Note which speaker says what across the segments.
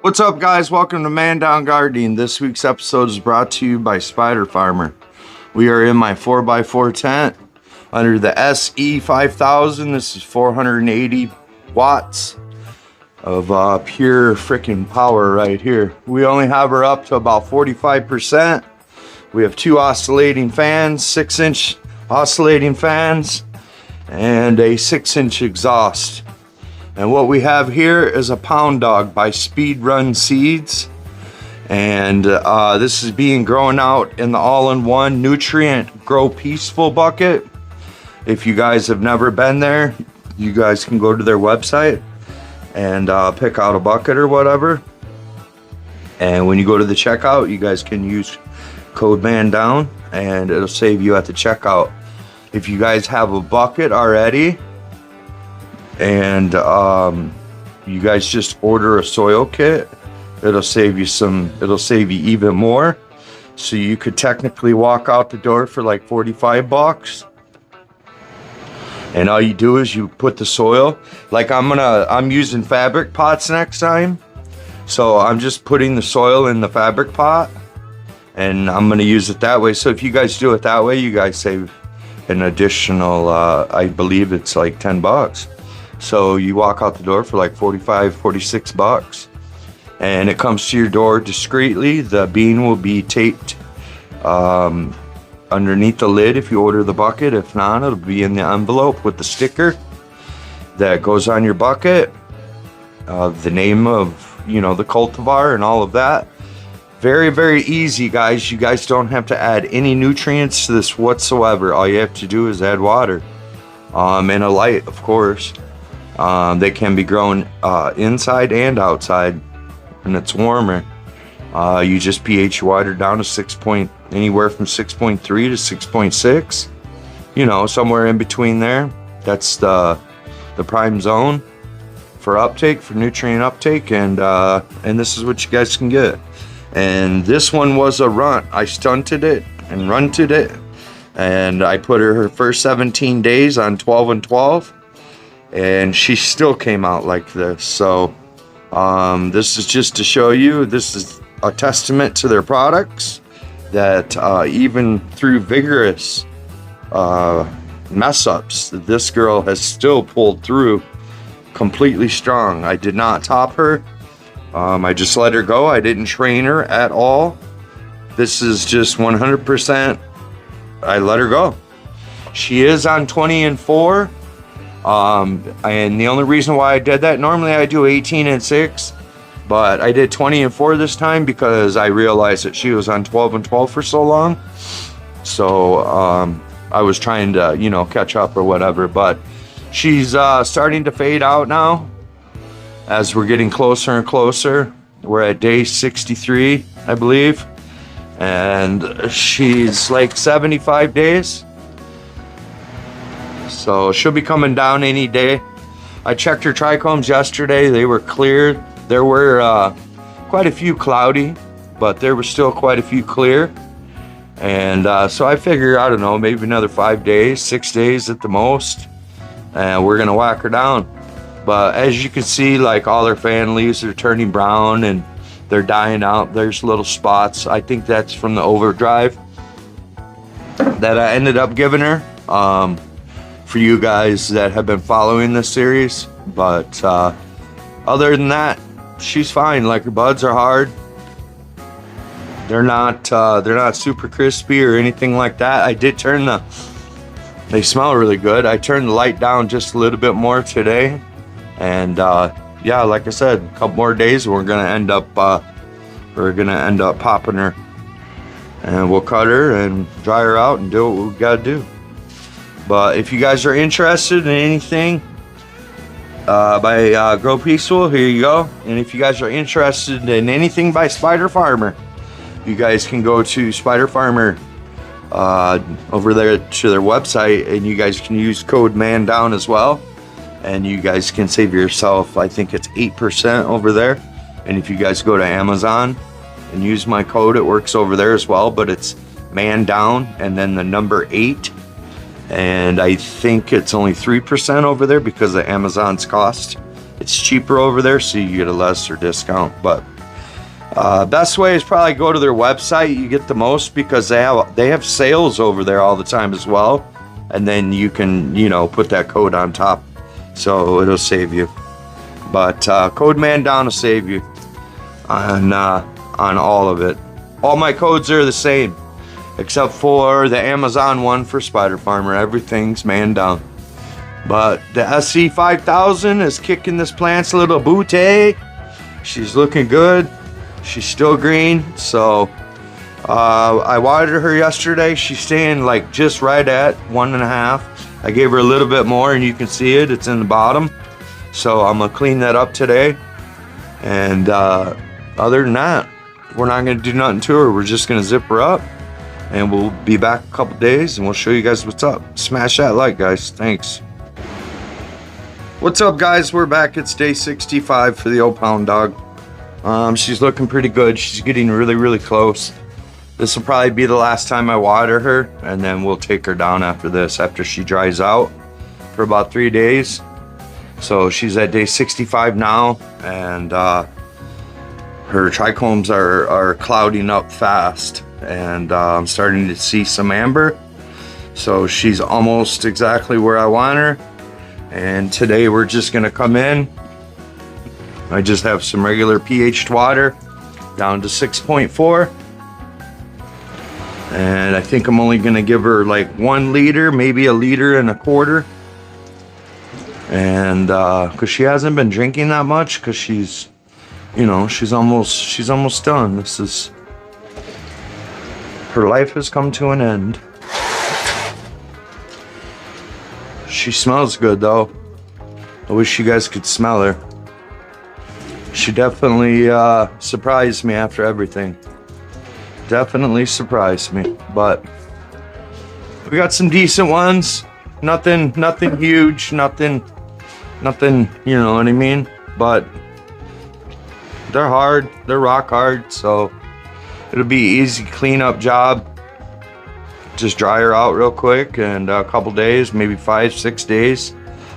Speaker 1: What's up, guys? Welcome to Mandown Gardening. This week's episode is brought to you by Spiderfarmer. We are in my 4x4 tent under the se5000. This is 480 watts of pure freaking power right here. We only have her up to about 45%. We have two oscillating fans, 6-inch oscillating fans, and a 6-inch exhaust. And what we have here is a Pound Dog by Speedrun Seeds. And this is being grown out in the all-in-one nutrient grow peaceful bucket. If you guys have never been there, you guys can go to their website and pick out a bucket or whatever. And when you go to the checkout, you guys can use code mandown and it'll save you at the checkout. If you guys have a bucket already, and you guys just order a soil kit, it'll save you even more. So you could technically walk out the door for like 45 bucks. And all you do is you put the soil, like I'm using fabric pots next time. So I'm just putting the soil in the fabric pot and I'm gonna use it that way. So if you guys do it that way, you guys save an additional, I believe it's like 10 bucks. So you walk out the door for like 45, 46 bucks. And it comes to your door discreetly. The bean will be taped underneath the lid if you order the bucket. If not, it'll be in the envelope with the sticker that goes on your bucket. The name of, the cultivar and all of that. Very, very easy, guys. You guys don't have to add any nutrients to this whatsoever. All you have to do is add water and a light, of course. They can be grown inside and outside, and it's warmer. You just pH water down to anywhere from 6.3 to 6.6. Somewhere in between there. That's the prime zone for uptake, for nutrient uptake, and this is what you guys can get. And this one was a runt. I stunted it and runted it, and I put her first 17 days on 12 and 12. And she still came out like this. So this is just to show you, this is a testament to their products, that even through vigorous mess ups, this girl has still pulled through completely strong. I did not top her. I just let her go. I didn't train her at all. This is just 100%. I let her go. She is on 20 and 4. And the only reason why I did that, normally I do 18 and 6, but I did 20 and 4 this time because I realized that she was on 12 and 12 for so long. So I was trying to catch up or whatever, but she's starting to fade out now as we're getting closer and closer. We're at day 63, I believe, and she's like 75 days. So she'll be coming down any day. I checked her trichomes yesterday. They were clear. There were quite a few cloudy, but there were still quite a few clear. And so I figure, I don't know, maybe another 5 days, 6 days at the most, and we're gonna whack her down. But as you can see, like all her fan leaves are turning brown and they're dying out. There's little spots. I think that's from the overdrive that I ended up giving her. For you guys that have been following this series, but other than that, she's fine. Like, her buds are hard. They're not super crispy or anything like that. I did they smell really good. I turned the light down just a little bit more today, and yeah, like I said, a couple more days we're gonna end up popping her, and we'll cut her and dry her out and do what we gotta do. But if you guys are interested in anything by Grow Peaceful, here you go. And if you guys are interested in anything by Spiderfarmer, you guys can go to Spiderfarmer over there to their website, and you guys can use code mandown as well. And you guys can save yourself, I think it's 8% over there. And if you guys go to Amazon and use my code, it works over there as well, but it's mandown and then the number 8. And I think it's only 3% over there because of Amazon's cost It's cheaper over there, so you get a lesser discount. But best way is probably go to their website. You get the most because they have sales over there all the time as well. And then you can, you know, put that code on top, so it'll save you. But code mandown will save you on all of it. All my codes are the same, except for the Amazon one for spiderfarmer. Everything's mandown. But the se5000 is kicking this plant's little booty. She's looking good. She's still green. So I watered her yesterday. She's staying like just right at 1.5. I gave her a little bit more, and you can see it. It's in the bottom. So I'm gonna clean that up today. And other than that, we're not gonna do nothing to her. We're just gonna zip her up, and we'll be back a couple days, and we'll show you guys what's up. Smash that like, guys. Thanks. What's up, guys? We're back. It's day 65 for the old pound dog. She's looking pretty good. She's getting really close. This will probably be the last time I water her, and then we'll take her down after this, after she dries out for about 3 days. So she's at day 65 now, and her trichomes are clouding up fast, and I'm starting to see some amber. So she's almost exactly where I want her. And today we're just gonna come in. I just have some regular pH water down to 6.4. And I think I'm only gonna give her like 1 liter, maybe 1.25 liters. And cause she hasn't been drinking that much, cause she's, you know, she's almost done. Her life has come to an end. She smells good though. I wish you guys could smell her. She definitely surprised me after everything. Definitely surprised me. But we got some decent ones. Nothing huge. Nothing. You know what I mean? But they're hard. They're rock hard. So it'll be an easy cleanup job. Just dry her out real quick, and a couple days, maybe 5-6 days.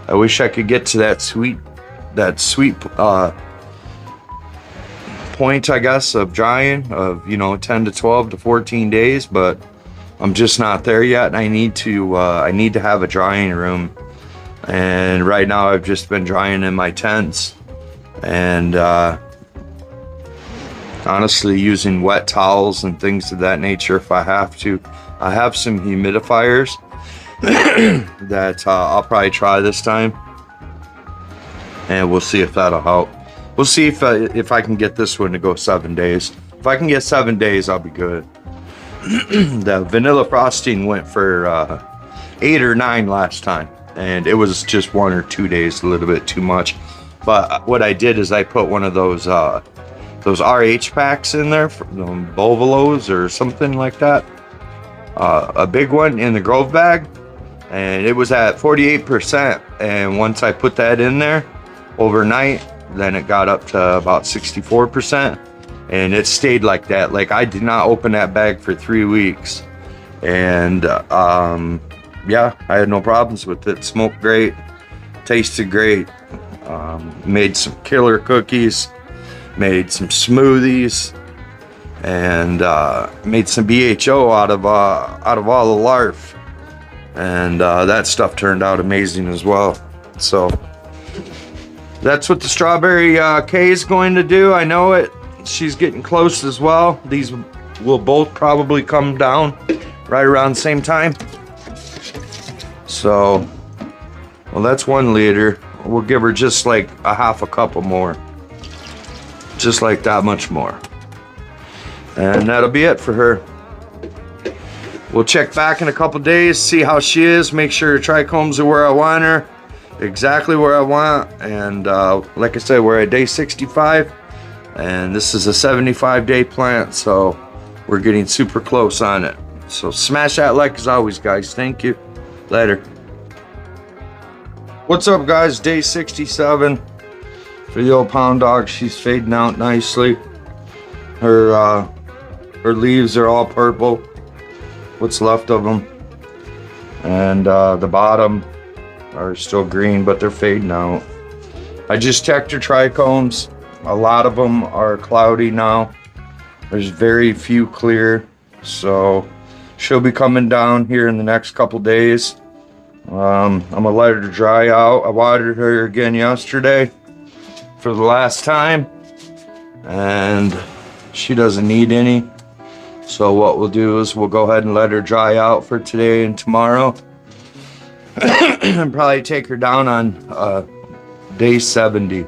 Speaker 1: I wish I could get to that sweet point, I guess, of drying, of, you know, 10 to 12 to 14 days, but I'm just not there yet. And I need to have a drying room, and right now I've just been drying in my tents, and honestly using wet towels and things of that nature if I have to. I have some humidifiers that I'll probably try this time, and we'll see if that'll help. We'll see if I can get this one to go 7 days. If I can get 7 days, I'll be good. The vanilla frosting went for 8 or 9 last time, and it was just 1 or 2 days, a little bit too much. But what I did is I put one of those RH packs in there, for Bovalos or something like that. A big one in the Grove bag, and it was at 48%. And once I put that in there overnight, then it got up to about 64%, and it stayed like that. Like, I did not open that bag for 3 weeks, and yeah, I had no problems with it. Smoked great, tasted great. Made some killer cookies, made some smoothies, and made some BHO out of all the larf, and that stuff turned out amazing as well. So that's what the strawberry K is going to do. I know it. She's getting close as well. These will both probably come down right around the same time. So, well, that's 1 liter. We'll give her just like a half a cup or more. Just like that much more. And that'll be it for her. We'll check back in a couple days, see how she is, make sure her trichomes are where I want her, exactly where I want. And like I said, we're at day 65, and this is a 75-day plant, so we're getting super close on it. So smash that like as always, guys. Thank you. Later. What's up, guys? Day 67 for the old pound dog. She's fading out nicely. Her leaves are all purple, what's left of them, and the bottom are still green, but they're fading out. I just checked her trichomes. A lot of them are cloudy now. There's very few clear, so she'll be coming down here in the next couple days. I'm gonna let her dry out. I watered her again yesterday for the last time, and she doesn't need any. So what we'll do is we'll go ahead and let her dry out for today and tomorrow. And probably take her down on day 70.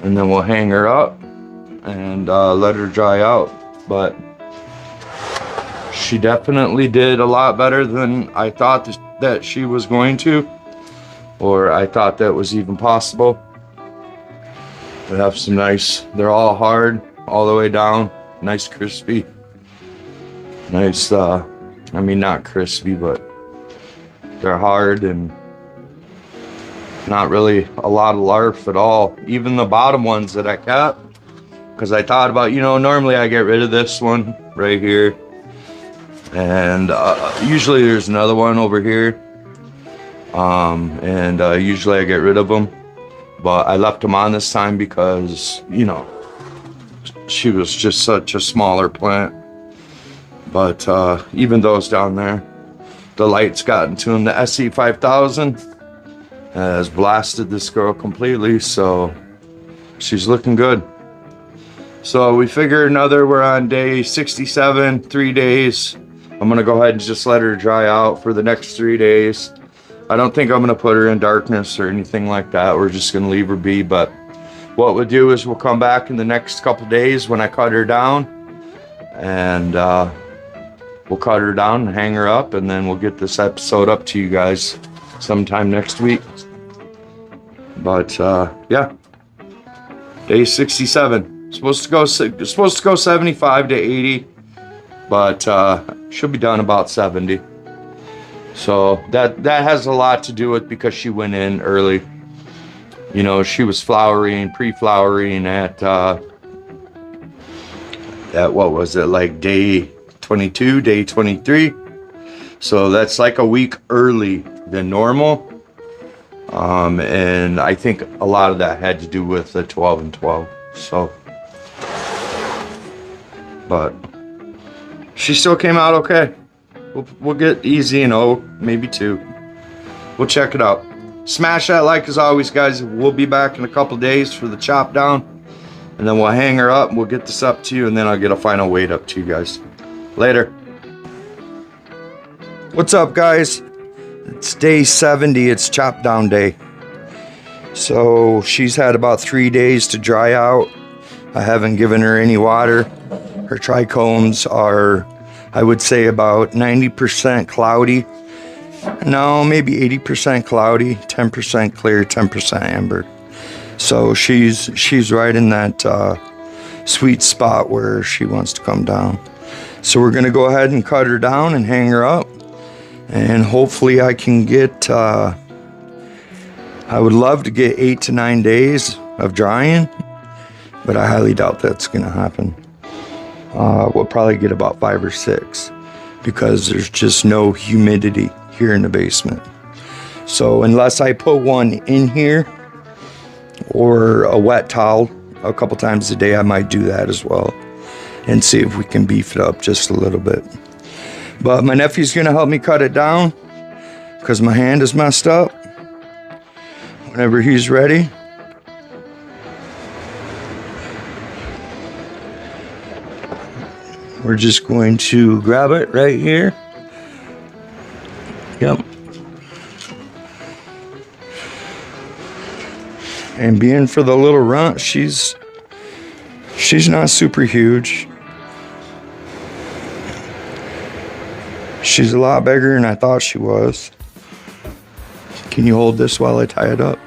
Speaker 1: And then we'll hang her up and let her dry out. But she definitely did a lot better than I thought that she was going to, or I thought that was even possible. We have some nice, they're all hard all the way down, nice crispy, nice, I mean not crispy, but they're hard and not really a lot of larf at all. Even the bottom ones that I kept, because I thought about, you know, normally I get rid of this one right here, and usually there's another one over here, and usually I get rid of them, but I left them on this time because, you know, she was just such a smaller plant. But even those down there, the light's gotten to them. The se5000 has blasted this girl completely, so she's looking good. So we figure we're on day 67, 3 days. I'm gonna go ahead and just let her dry out for the next 3 days. I don't think I'm gonna put her in darkness or anything like that. We're just gonna leave her be. But what we'll do is we'll come back in the next couple days when I cut her down, and we'll cut her down and hang her up, and then we'll get this episode up to you guys sometime next week. But yeah, day 67. Supposed to go 75 to 80, but she'll be done about 70. So that has a lot to do with because she went in early. You know, she was flowering, pre-flowering at what was it, like day 22, day 23. So that's like a week early than normal. And I think a lot of that had to do with the 12 and 12. So, but she still came out okay. We'll get easy and maybe 2. We'll check it out. Smash that like as always, guys. We'll be back in a couple days for the chop down, and then we'll hang her up and we'll get this up to you, and then I'll get a final weight up to you guys. Later. What's up, guys? It's day 70. It's chop down day. So she's had about 3 days to dry out. I haven't given her any water. Her trichomes are, I would say, about 90% cloudy. No, maybe 80% cloudy, 10% clear, 10% amber. So she's right in that sweet spot where she wants to come down. So we're gonna go ahead and cut her down and hang her up, and hopefully I can get, I would love to get 8 to 9 days of drying, but I highly doubt that's gonna happen. We'll probably get about 5 or 6 because there's just no humidity here in the basement. So unless I put one in here or a wet towel a couple times a day, I might do that as well and see if we can beef it up just a little bit. But my nephew's gonna help me cut it down because my hand is messed up. Whenever he's ready, we're just going to grab it right here. Yep. And being for the little runt, she's not super huge. She's a lot bigger than I thought she was. Can you hold this while I tie it up?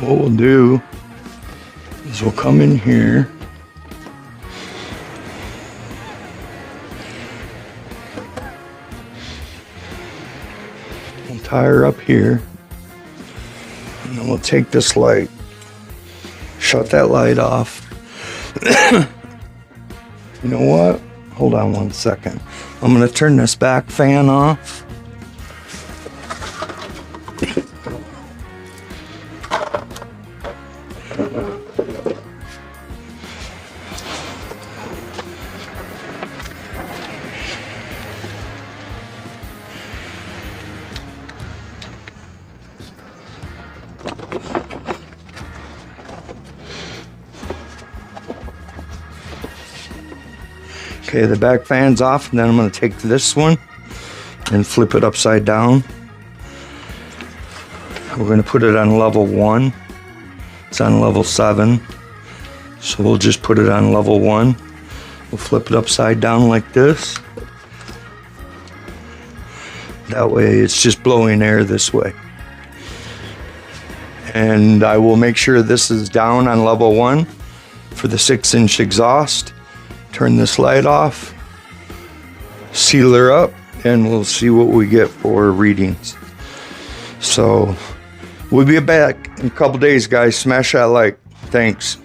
Speaker 1: What we'll do is we'll come in here. We'll tie her up here. And then we'll take this light, shut that light off. You know what? Hold on one second. I'm gonna turn this back fan off. Okay, the back fan's off, and then I'm going to take this one and flip it upside down. We're going to put it on level 1. It's on level 7. So we'll just put it on level 1. We'll flip it upside down like this. That way it's just blowing air this way. And I will make sure this is down on level 1 for the 6-inch exhaust. Turn this light off, seal her up, and we'll see what we get for readings. So we'll be back in a couple days, guys. Smash that like. Thanks.